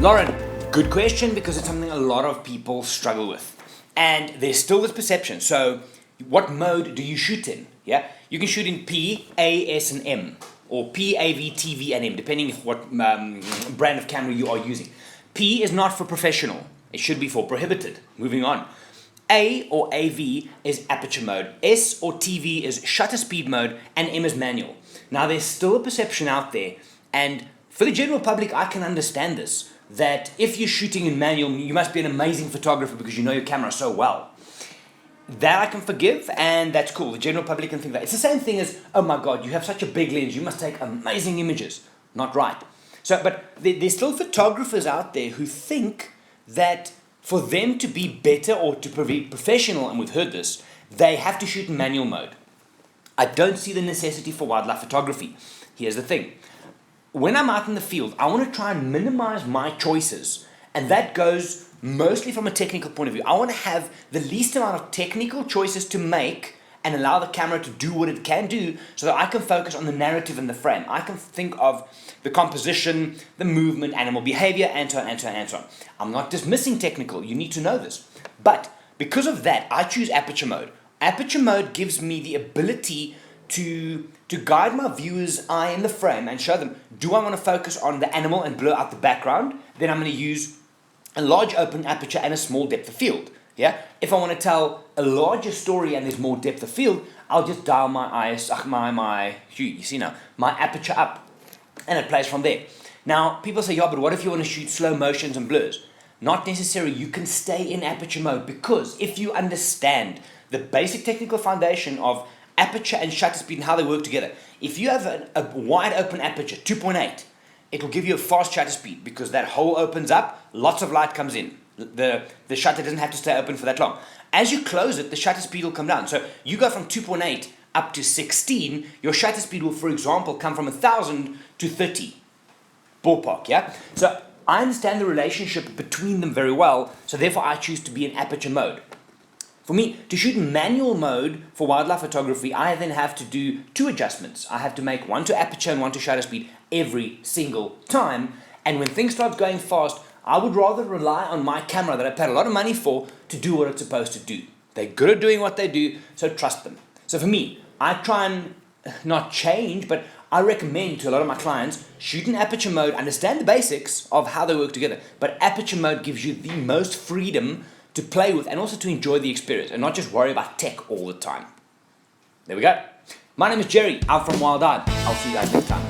Lauren, good question, because it's something a lot of people struggle with. And there's still this perception. So what mode do you shoot in? Yeah, you can shoot in P, A, S, and M, or P, A, V, T, V, and M, depending on what brand of camera you are using. P is not for professional. It should be for prohibited. Moving on. A or AV is aperture mode. S or TV is shutter speed mode, and M is manual. Now there's still a perception out there, and for the general public, I can understand this, that if you're shooting in manual, you must be an amazing photographer because you know your camera so well. That I can forgive, and that's cool. The general public can think that. It's the same thing as, oh my God, you have such a big lens, you must take amazing images. Not right. So, but there's still photographers out there who think that for them to be better or to be professional, and we've heard this, they have to shoot in manual mode. I don't see the necessity for wildlife photography. Here's the thing. When I'm out in the field, I want to try and minimize my choices. And that goes mostly from a technical point of view. I want to have the least amount of technical choices to make and allow the camera to do what it can do so that I can focus on the narrative and the frame. I can think of the composition, the movement, animal behavior, and so on, and so on, and so on. I'm not dismissing technical. You need to know this. But because of that, I choose aperture mode. Aperture mode gives me the ability to guide my viewer's eye in the frame and show them, do I want to focus on the animal and blur out the background? Then I'm going to use a large open aperture and a small depth of field. Yeah. If I want to tell a larger story and there's more depth of field, I'll just dial my aperture up, and it plays from there. Now, people say, yeah, but what if you want to shoot slow motions and blurs? Not necessary. You can stay in aperture mode, because if you understand the basic technical foundation of aperture and shutter speed and how they work together, if you have a wide open aperture, 2.8, it will give you a fast shutter speed because that hole opens up, lots of light comes in. The shutter doesn't have to stay open for that long. As you close it, the shutter speed will come down. So you go from 2.8 up to 16, your shutter speed will, for example, come from 1,000 to 30. Ballpark, yeah? So I understand the relationship between them very well, so therefore I choose to be in aperture mode. For me, to shoot in manual mode for wildlife photography, I then have to do two adjustments. I have to make one to aperture and one to shutter speed every single time. And when things start going fast, I would rather rely on my camera that I paid a lot of money for to do what it's supposed to do. They're good at doing what they do, so trust them. So for me, I try and not change, but I recommend to a lot of my clients, shoot in aperture mode, understand the basics of how they work together. But aperture mode gives you the most freedom to play with and also to enjoy the experience and not just worry about tech all the time. There we go. My name is Gerry. I'm from Wild Eyed. I'll see you guys next time.